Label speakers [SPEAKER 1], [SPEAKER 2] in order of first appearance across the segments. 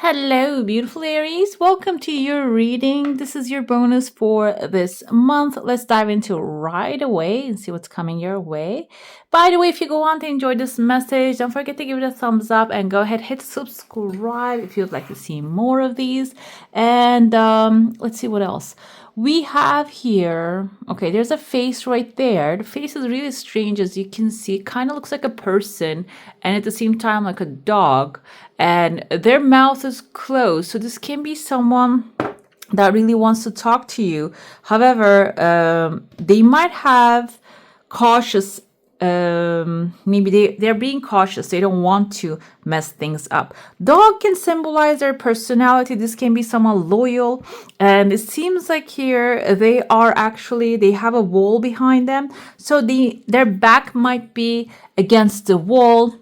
[SPEAKER 1] Hello, beautiful Aries. Welcome to your reading. This is your bonus for this month. Let's dive into right away and see what's coming your way. By the way, if you go on to enjoy this message, don't forget to give it a thumbs up and go ahead, hit subscribe if you'd like to see more of these. And let's see what else. We have here, okay, there's a face right there. The face is really strange, as you can see. It kind of looks like a person and at the same time like a dog. And their mouth is closed. So this can be someone that really wants to talk to you. However, they might have cautious, maybe they're being cautious. They don't want to mess things up. Dog can symbolize their personality. This can be someone loyal. And it seems like here they have a wall behind them. So their back might be against the wall.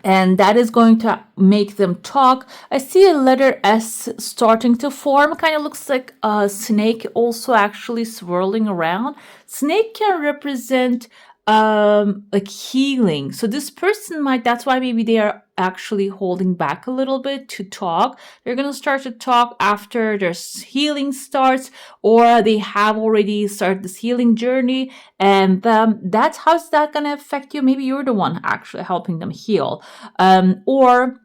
[SPEAKER 1] And that is going to make them talk. I see a letter S starting to form. Kind of looks like a snake also actually swirling around. Snake can represent like healing. So this person that's why maybe they are actually holding back a little bit to talk. They're going to start to talk after their healing starts, or they have already started this healing journey. And how's that going to affect you? Maybe you're the one actually helping them heal. Or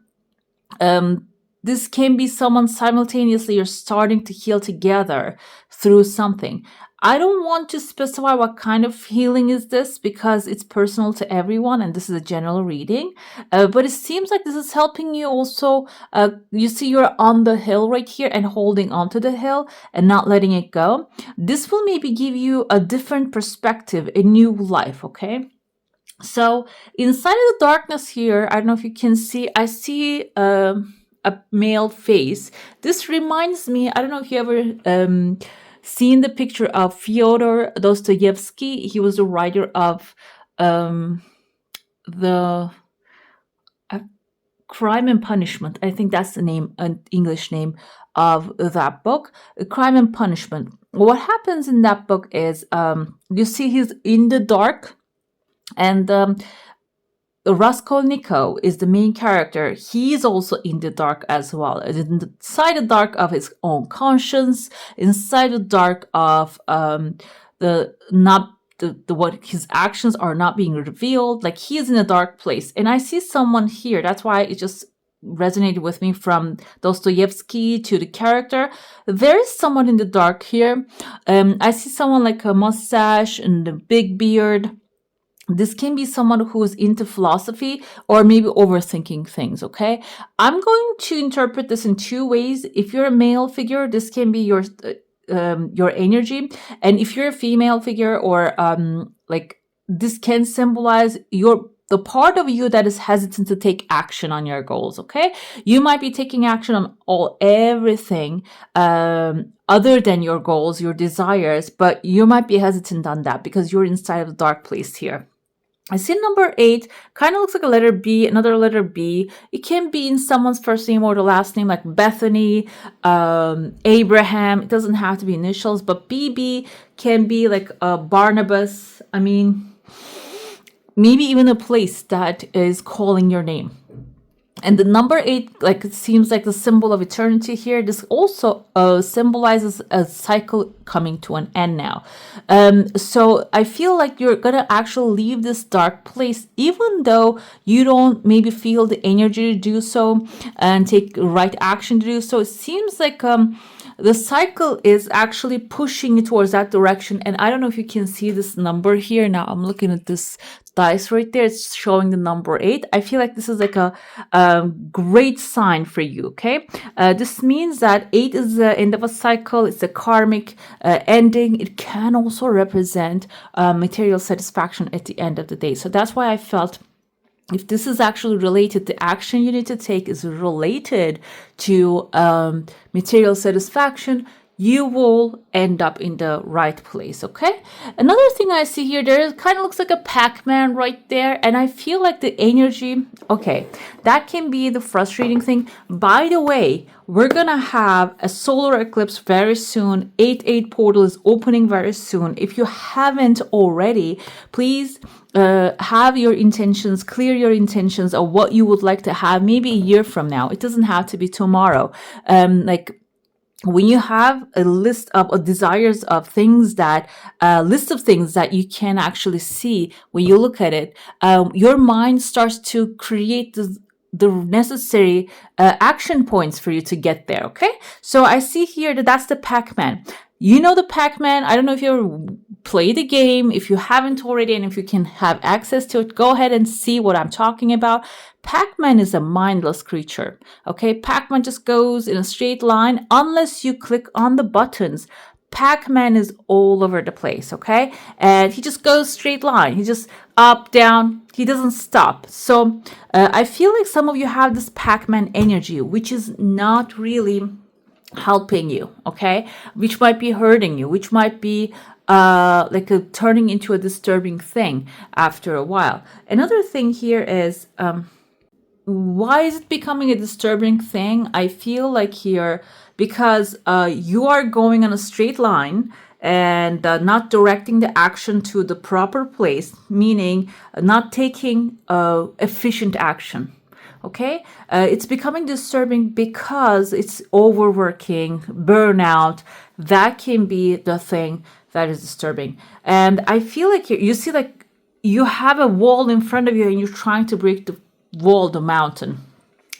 [SPEAKER 1] this can be someone simultaneously you're starting to heal together through something. I don't want to specify what kind of healing is this because it's personal to everyone and this is a general reading. But it seems like this is helping you also. You see you're on the hill right here and holding onto the hill and not letting it go. This will maybe give you a different perspective, a new life, okay? So inside of the darkness here, I don't know if you can see, I see a male face. This reminds me, I don't know if you ever seen the picture of Fyodor Dostoevsky. He was the writer of the Crime and Punishment. I think that's the name, an English name of that book, Crime and Punishment. What happens in that book is you see he's in the dark, and Raskolnikov is the main character. He's also in the dark as well, inside the dark of his own conscience, inside the dark of what his actions are not being revealed. Like he is in a dark place, and I see someone here. That's why it just resonated with me from Dostoevsky to the character. There is someone in the dark here. I see someone like a mustache and a big beard. This can be someone who is into philosophy or maybe overthinking things, okay? I'm going to interpret this in two ways. If you're a male figure, this can be your energy. And if you're a female figure or this can symbolize the part of you that is hesitant to take action on your goals, okay? You might be taking action on everything other than your goals, your desires, but you might be hesitant on that because you're inside of the dark place here. I see number 8, kind of looks like a letter B, another letter B. It can be in someone's first name or the last name, like Bethany, Abraham. It doesn't have to be initials, but BB can be like Barnabas. I mean, maybe even a place that is calling your name. And the number 8, it seems like the symbol of eternity here. This also symbolizes a cycle coming to an end now. So I feel like you're going to actually leave this dark place, even though you don't maybe feel the energy to do so and take right action to do so. It seems like the cycle is actually pushing you towards that direction. And I don't know if you can see this number here. Now I'm looking at this dice right there. It's showing the number 8. I feel like this is like a great sign for you, okay? This means that 8 is the end of a cycle. It's a karmic ending. It can also represent material satisfaction at the end of the day. So that's why I felt if this is actually related, the action you need to take is related to material satisfaction, you will end up in the right place. Okay. Another thing I see here, there kind of looks like a Pac-Man right there. And I feel like the energy, okay, that can be the frustrating thing. By the way, we're gonna have a solar eclipse very soon. 8/8 portal is opening very soon. If you haven't already, please have your intentions, clear your intentions of what you would like to have maybe a year from now. It doesn't have to be tomorrow. Like when you have a list of desires of things that list of things that you can actually see when you look at it, your mind starts to create the necessary action points for you to get there. Okay, so I see here that that's the Pac-Man. You know the Pac-Man. I don't know if you ever play the game. If you haven't already, and if you can have access to it, go ahead and see what I'm talking about. Pac-Man is a mindless creature. Okay, Pac-Man just goes in a straight line unless you click on the buttons. Pac-Man is all over the place, okay? And he just goes straight line. He just up, down. He doesn't stop. So I feel like some of you have this Pac-Man energy, which is not really helping you, okay? Which might be hurting you, which might be turning into a disturbing thing after a while. Another thing here is why is it becoming a disturbing thing? I feel like here because you are going on a straight line and not directing the action to the proper place, meaning not taking efficient action. Okay, it's becoming disturbing because it's overworking, burnout. That can be the thing that is disturbing. And I feel like you see, like you have a wall in front of you and you're trying to break the wall, the mountain.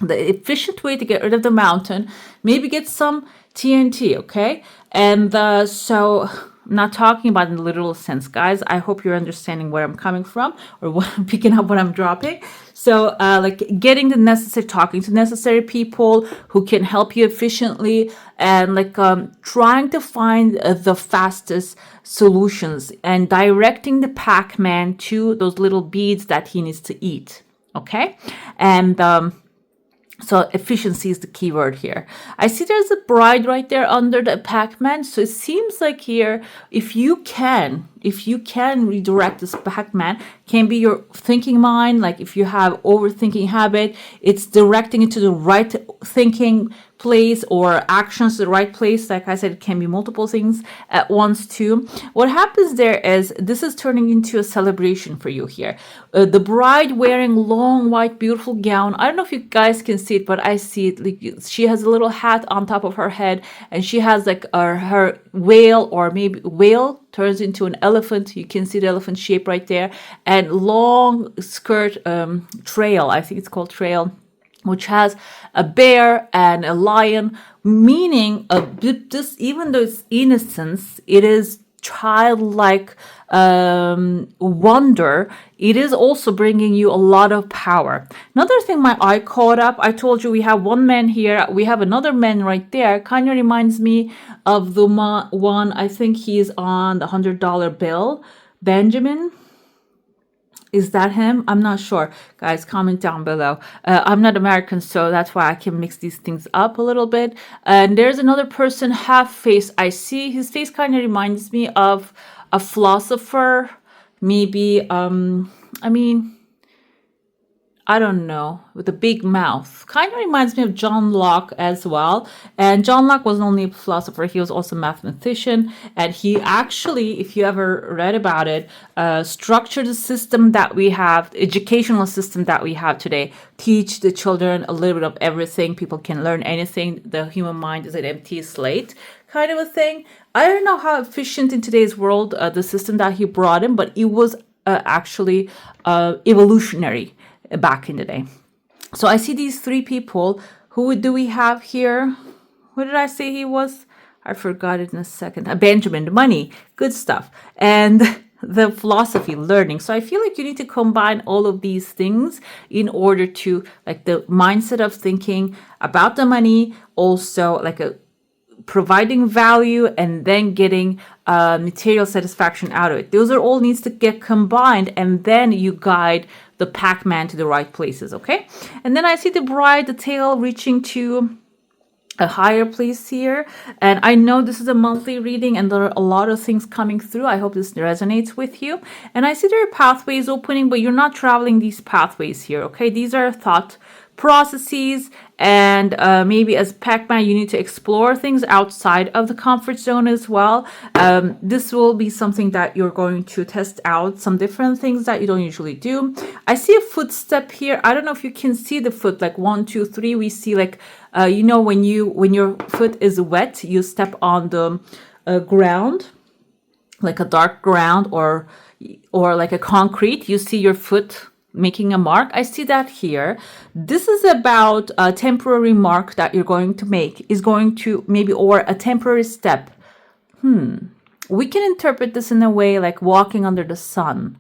[SPEAKER 1] The efficient way to get rid of the mountain, maybe get some TNT, okay? And so I'm not talking about in the literal sense, guys. I hope you're understanding where I'm coming from or what I'm picking up what I'm dropping. So like getting the necessary, talking to necessary people who can help you efficiently, and like trying to find the fastest solutions and directing the Pac-Man to those little beads that he needs to eat. Okay. And so efficiency is the key word here. I see there's a bride right there under the Pac-Man. So it seems like here, if you can redirect this Pac-Man, can be your thinking mind. Like if you have overthinking habit, it's directing it to the right thinking place or actions to the right place. Like I said, it can be multiple things at once too. What happens there is this is turning into a celebration for you here. The bride wearing long white beautiful gown. I don't know if you guys can see it, but I see it. Like she has a little hat on top of her head, and she has like her whale, or maybe whale turns into an elephant. You can see the elephant shape right there, and long skirt trail. I think it's called trail, which has a bear and a lion, meaning this, even though it's innocence, it is childlike wonder. It is also bringing you a lot of power. Another thing my eye caught up, I told you we have one man here, we have another man right there, kind of reminds me of the one, I think he's on the $100 bill, Benjamin. Is that him? I'm not sure. Guys, comment down below. I'm not American, so that's why I can mix these things up a little bit. And there's another person, half face. I see his face kind of reminds me of a philosopher. Maybe, I don't know, with a big mouth. Kind of reminds me of John Locke as well. And John Locke wasn't only a philosopher, he was also a mathematician. And he actually, if you ever read about it, structured the system that we have, the educational system that we have today. Teach the children a little bit of everything. People can learn anything. The human mind is an empty slate kind of a thing. I don't know how efficient in today's world the system that he brought in, but it was actually evolutionary back in the day. So I see these three people. Who do we have here? What did I say he was? I forgot it in a second. Benjamin, the money, good stuff. And the philosophy, learning. So I feel like you need to combine all of these things in order to, like, the mindset of thinking about the money, also like providing value, and then getting material satisfaction out of it. Those are all needs to get combined, and then you guide the Pac-Man to the right places, okay? And then I see the bride, the tail reaching to a higher place here. And I know this is a monthly reading and there are a lot of things coming through. I hope this resonates with you. And I see there are pathways opening, but you're not traveling these pathways here, okay? These are thought processes, and maybe as Pac-Man you need to explore things outside of the comfort zone as well. This will be something that you're going to test out, some different things that you don't usually do. I see a footstep here. I don't know if you can see the foot, like 1 2 3. We see like you know, when your foot is wet, you step on the ground, like a dark ground or like a concrete. You see your foot making a mark. I see that here. This is about a temporary mark that you're going to make, is going to maybe, or a temporary step. We can interpret this in a way like walking under the sun,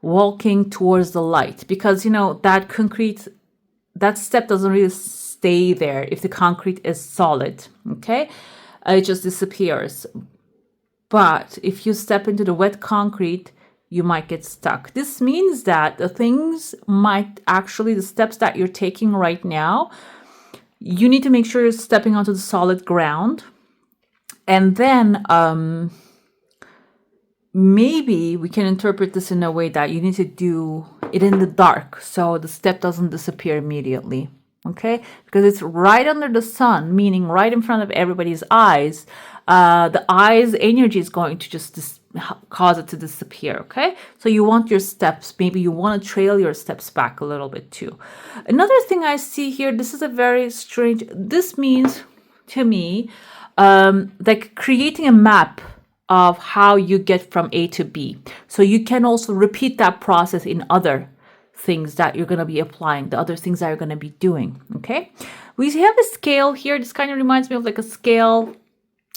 [SPEAKER 1] walking towards the light, because you know that concrete, that step doesn't really stay there if the concrete is solid, okay? It just disappears. But if you step into the wet concrete, you might get stuck. This means that the things might actually, the steps that you're taking right now, you need to make sure you're stepping onto the solid ground. And then maybe we can interpret this in a way that you need to do it in the dark, so the step doesn't disappear immediately. Okay, because it's right under the sun, meaning right in front of everybody's eyes. The eye's energy is going to just cause it to disappear. Okay, so you want your steps, maybe you want to trail your steps back a little bit too. Another thing I see here, this is a very strange, this means to me like creating a map of how you get from A to B. So you can also repeat that process in other things that you're going to be applying, the other things that you're going to be doing. Okay, we have a scale here. This kind of reminds me of like a scale,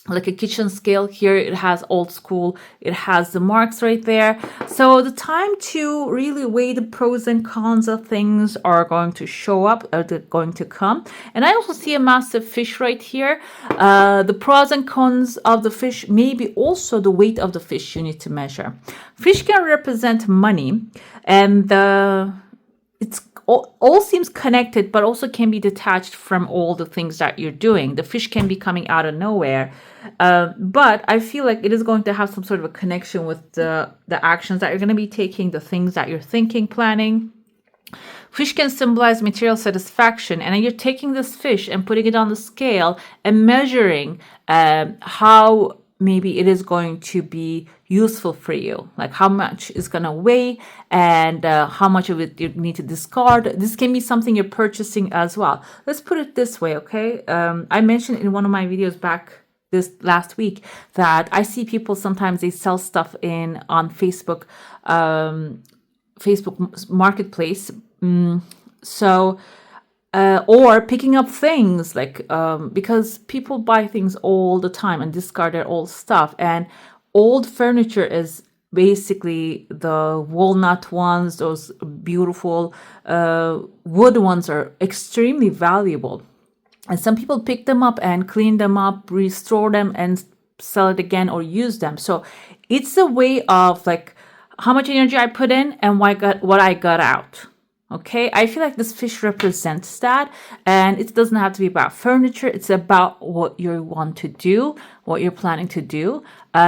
[SPEAKER 1] like a kitchen scale. Here it has old school, it has the marks right there. So the time to really weigh the pros and cons of things are going to show up, or they're going to come. And I also see a massive fish right here. The pros and cons of the fish, maybe also the weight of the fish you need to measure. Fish can represent money, and it's all seems connected, but also can be detached from all the things that you're doing. The fish can be coming out of nowhere, but I feel like it is going to have some sort of a connection with the actions that you're going to be taking, the things that you're thinking, planning. Fish can symbolize material satisfaction, and you're taking this fish and putting it on the scale and measuring how maybe it is going to be useful for you, like how much is going to weigh and how much of it you need to discard. This can be something you're purchasing as well. Let's put it this way, okay? I mentioned in one of my videos back this last week that I see people sometimes they sell stuff on Facebook, Facebook Marketplace. Or picking up things like because people buy things all the time and discard their old stuff, and old furniture is basically the walnut ones, those beautiful wood ones are extremely valuable, and some people pick them up and clean them up, restore them and sell it again or use them. So it's a way of like how much energy I put in and what I got out. Okay, I feel like this fish represents that, and it doesn't have to be about furniture. It's about what you want to do, what you're planning to do.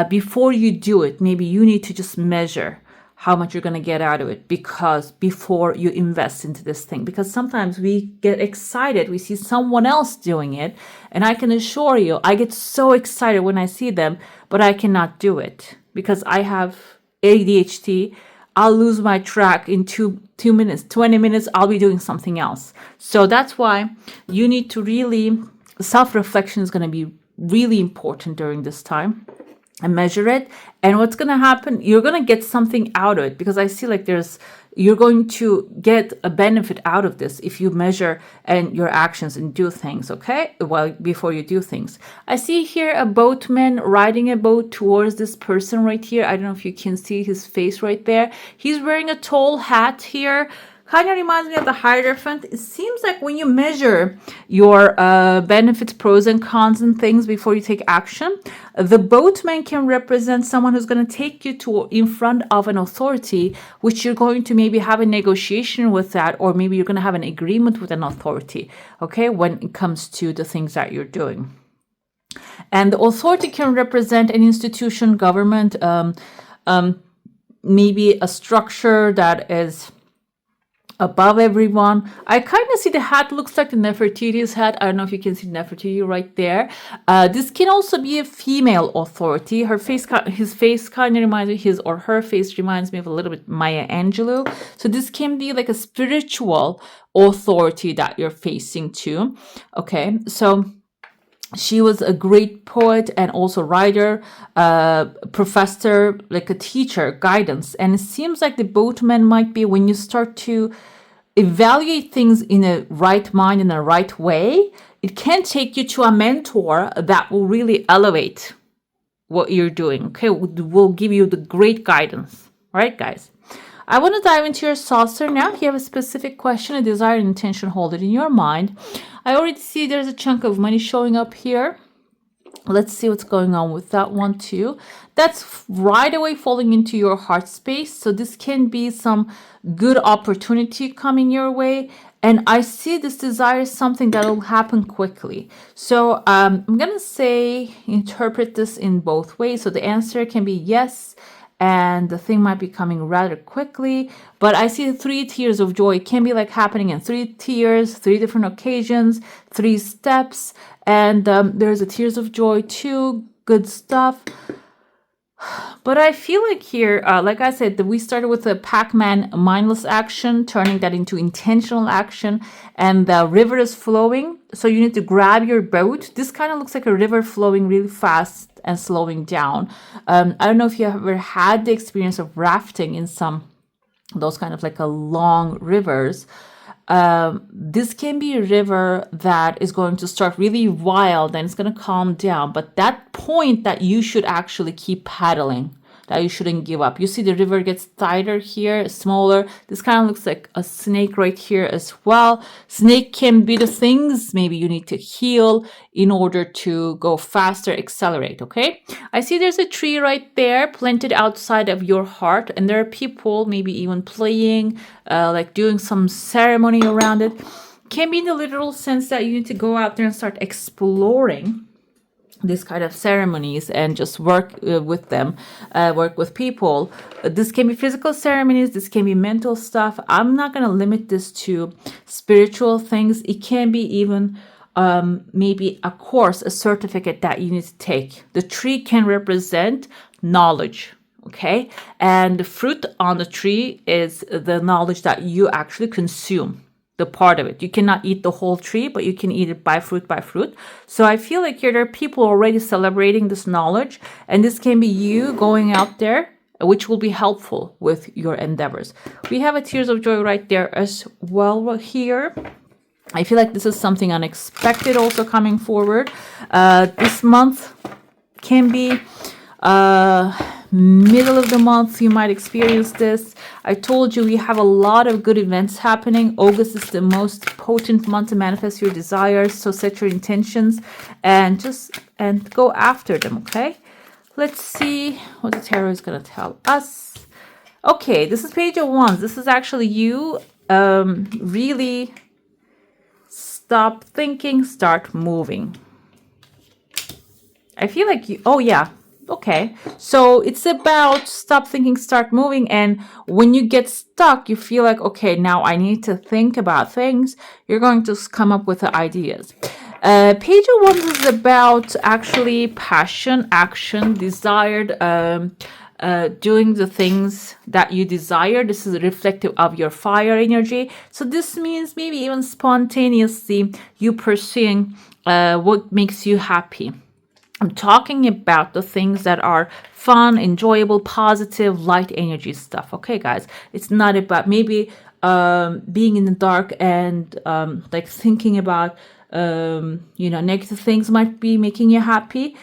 [SPEAKER 1] Before you do it, maybe you need to just measure how much you're going to get out of it, because before you invest into this thing, because sometimes we get excited, we see someone else doing it, and I can assure you, I get so excited when I see them, but I cannot do it because I have ADHD. I'll lose my track in 2 minutes, 20 minutes, I'll be doing something else. So that's why you need to really, self-reflection is going to be really important during this time, and measure it. And what's going to happen, you're going to get something out of it, because I see like you're going to get a benefit out of this if you measure and your actions and do things, okay? Well, before you do things. I see here a boatman riding a boat towards this person right here. I don't know if you can see his face right there. He's wearing a tall hat here. Kind of reminds me of the Hierophant. It seems like when you measure, your benefits, pros and cons and things before you take action. The boatman can represent someone who's going to take you to in front of an authority, which you're going to maybe have a negotiation with that, or maybe you're going to have an agreement with an authority, okay, when it comes to the things that you're doing. And the authority can represent an institution, government, maybe a structure that is above everyone. I kind of see the hat looks like the Nefertiti's hat. I don't know if you can see Nefertiti right there. This can also be a female authority. His face kind of reminds me, his or her face reminds me of a little bit Maya Angelou. So this can be like a spiritual authority that you're facing to. Okay, so she was a great poet and also writer, professor, like a teacher, guidance. And it seems like the boatman might be when you start to evaluate things in a right mind, in a right way, it can take you to a mentor that will really elevate what you're doing, okay? Will give you the great guidance. All right, guys? I want to dive into your saucer now. If you have a specific question, a desire, an intention, hold it in your mind. I already see there's a chunk of money showing up here. Let's see what's going on with that one too. That's right away falling into your heart space. So this can be some good opportunity coming your way. And I see this desire is something that will happen quickly. So I'm going to say, interpret this in both ways. So the answer can be yes, and the thing might be coming rather quickly. But I see the 3 tears of joy. It can be like happening in 3 tears, 3 different occasions, 3 steps. And there's a tears of joy too. Good stuff. But I feel like here, like I said, that we started with a Pac-Man mindless action, turning that into intentional action, and the river is flowing. So you need to grab your boat. This kind of looks like a river flowing really fast and slowing down. I don't know if you ever had the experience of rafting in some those kind of like a long rivers. This can be a river that is going to start really wild and it's going to calm down. But that point that you should actually keep paddling, that you shouldn't give up. You see the river gets tighter here, smaller. This kind of looks like a snake right here as well. Snake can be the things maybe you need to heal in order to go faster, accelerate, okay? I see there's a tree right there planted outside of your heart, and there are people maybe even playing, like doing some ceremony around it. Can be in the literal sense that you need to go out there and start exploring this kind of ceremonies and just work with them, work with people. This can be physical ceremonies. This can be mental stuff. I'm not going to limit this to spiritual things. It can be even maybe a course, a certificate that you need to take. The tree can represent knowledge. Okay. And the fruit on the tree is the knowledge that you actually consume. The part of it. You cannot eat the whole tree, but you can eat it by fruit by fruit. So I feel like here there are people already celebrating this knowledge, and this can be you going out there, which will be helpful with your endeavors. We have a tears of joy right there as well here. I feel like this is something unexpected also coming forward. This month can be middle of the month, you might experience this. I told you we have a lot of good events happening. August is the most potent month to manifest your desires. So set your intentions and go after them, okay? Let's see what the tarot is going to tell us. Okay, this is Page of Wands. This is actually you really stop thinking, start moving. I feel like you, oh yeah. Okay, so it's about stop thinking, start moving. And when you get stuck, you feel like, okay, now I need to think about things. You're going to come up with the ideas. Page of Wands is about actually passion, action, desired, doing the things that you desire. This is reflective of your fire energy. So this means maybe even spontaneously you pursuing what makes you happy. I'm talking about the things that are fun, enjoyable, positive, light energy stuff. Okay, guys, it's not about maybe being in the dark and like thinking about negative things might be making you happy.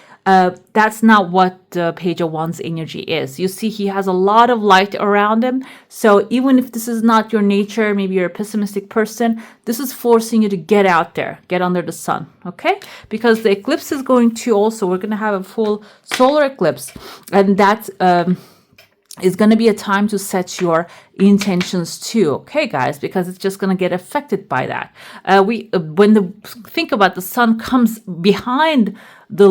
[SPEAKER 1] that's not what the Page of Wands energy is. You see, he has a lot of light around him. So even if this is not your nature, maybe you're a pessimistic person, this is forcing you to get out there, get under the sun, okay? Because the eclipse is going to also, we're going to have a full solar eclipse, and that is going to be a time to set your intentions too, okay, guys, because it's just going to get affected by that. Think about the sun comes behind the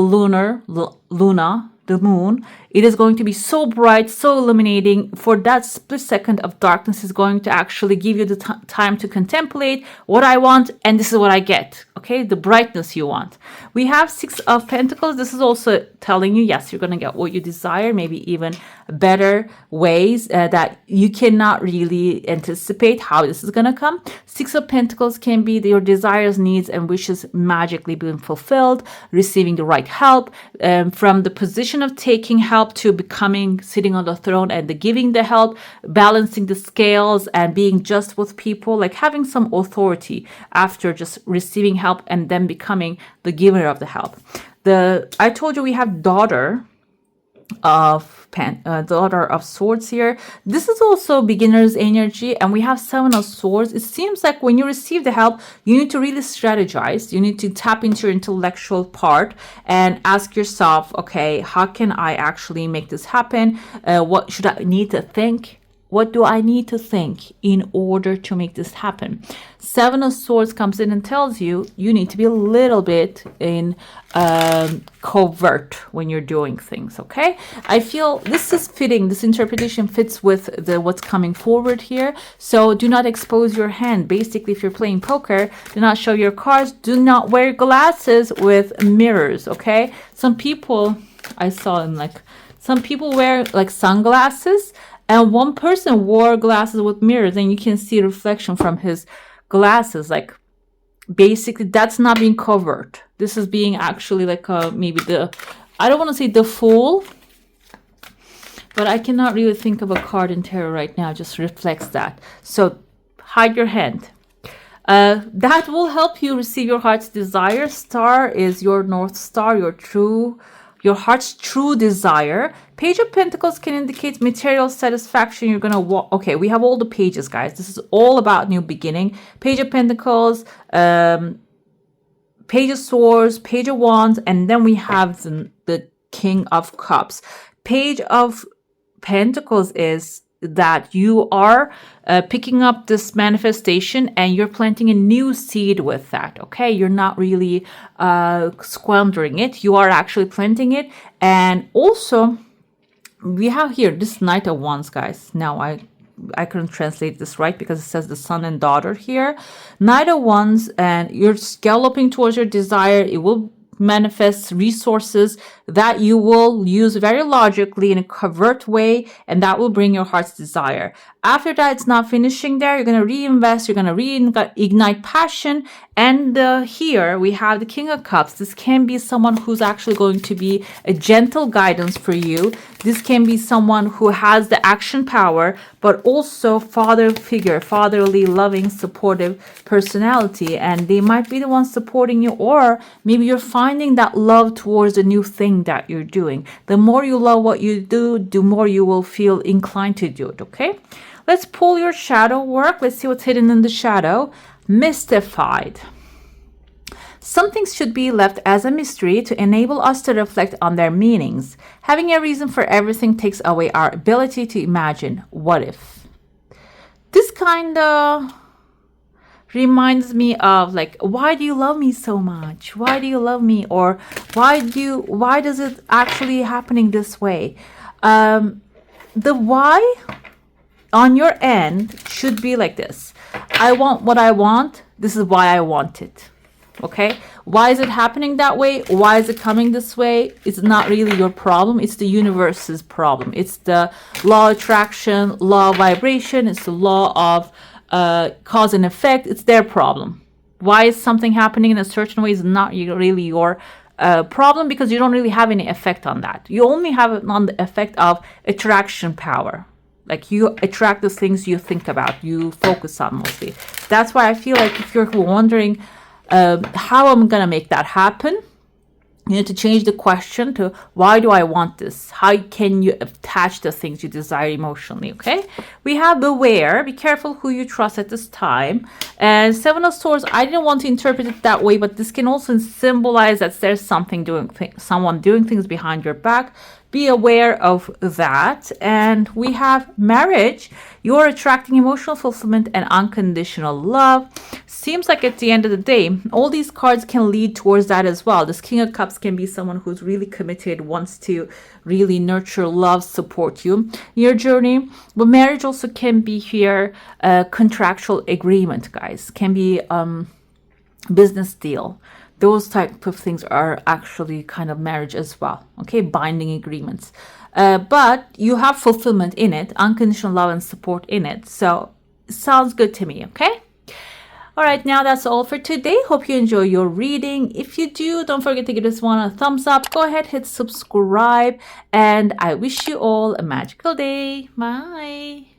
[SPEAKER 1] the moon, it is going to be so bright, so illuminating. For that split second of darkness is going to actually give you the time to contemplate what I want, and this is what I get, okay? The brightness you want. We have Six of Pentacles. This is also telling you, yes, you're going to get what you desire, maybe even better ways that you cannot really anticipate how this is going to come. Six of Pentacles can be your desires, needs, and wishes magically being fulfilled, receiving the right help, from the position of taking help to becoming sitting on the throne and giving the help, balancing the scales and being just with people, like having some authority after just receiving help and then becoming the giver of the help. I told you we have daughter of swords here. This is also beginner's energy, and we have Seven of Swords. It seems like when you receive the help, you need to really strategize. You need to tap into your intellectual part and ask yourself, okay, how can I actually make this happen? What should I need to think? What do I need to think in order to make this happen? Seven of Swords comes in and tells you you need to be a little bit in covert when you're doing things, okay? I feel this is fitting. This interpretation fits with what's coming forward here. So do not expose your hand. Basically, if you're playing poker, do not show your cards. Do not wear glasses with mirrors, okay? Some people, I saw in some people wear like sunglasses, and one person wore glasses with mirrors, and you can see reflection from his glasses. Like, basically, that's not being covered. This is being actually like maybe I don't want to say the Fool, but I cannot really think of a card in tarot right now. Just reflects that. So hide your hand. That will help you receive your heart's desire. Star is your North Star, your heart's true desire. Page of Pentacles can indicate material satisfaction. You're gonna walk. Okay, we have all the pages, guys. This is all about new beginning. Page of Pentacles, Page of Swords, Page of Wands, and then we have the King of Cups. Page of Pentacles is that you are picking up this manifestation and you're planting a new seed with that, okay? You're not really squandering it. You are actually planting it. And also, we have here this Knight of Wands, guys. Now, I couldn't translate this right because it says the son and daughter here. Knight of Wands, and you're galloping towards your desire. It will manifest resources that you will use very logically in a covert way, and that will bring your heart's desire. After that, it's not finishing there. You're going to reinvest. You're going to reignite passion. And here we have the King of Cups. This can be someone who's actually going to be a gentle guidance for you. This can be someone who has the action power, but also father figure, fatherly, loving, supportive personality. And they might be the ones supporting you, or maybe you're finding that love towards a new thing that you're doing. The more you love what you do, the more you will feel inclined to do it, okay? Let's pull your shadow work. Let's see what's hidden in the shadow. Mystified. Some things should be left as a mystery to enable us to reflect on their meanings. Having a reason for everything takes away our ability to imagine what if. This kind of reminds me of like, why do you love me so much? Why do you love me? Or why does it actually happening this way? The why on your end should be like this. I want what I want. This is why I want it. Okay? Why is it happening that way? Why is it coming this way? It's not really your problem. It's the universe's problem. It's the law of attraction, law of vibration. It's the law of cause and effect. It's their problem. Why is something happening in a certain way is not really your problem, because you don't really have any effect on that. You only have it on the effect of attraction power. Like, you attract the things you think about, you focus on mostly. That's why I feel like if you're wondering how I'm going to make that happen, You need to change the question to why do I want this? How can you attach the things you desire emotionally? Okay. We have beware. Be careful who you trust at this time. And Seven of Swords. I didn't want to interpret it that way, but this can also symbolize that there's someone doing things behind your back. Be aware of that. And we have marriage. You're attracting emotional fulfillment and unconditional love. Seems like at the end of the day, all these cards can lead towards that as well. This King of Cups can be someone who's really committed, wants to really nurture, love, support you in your journey. But marriage also can be here a contractual agreement, guys. Can be business deal. Those type of things are actually kind of marriage as well. Okay, binding agreements. But you have fulfillment in it, unconditional love and support in it. So it sounds good to me, okay? All right, now that's all for today. Hope you enjoy your reading. If you do, don't forget to give this one a thumbs up. Go ahead, hit subscribe, and I wish you all a magical day. Bye.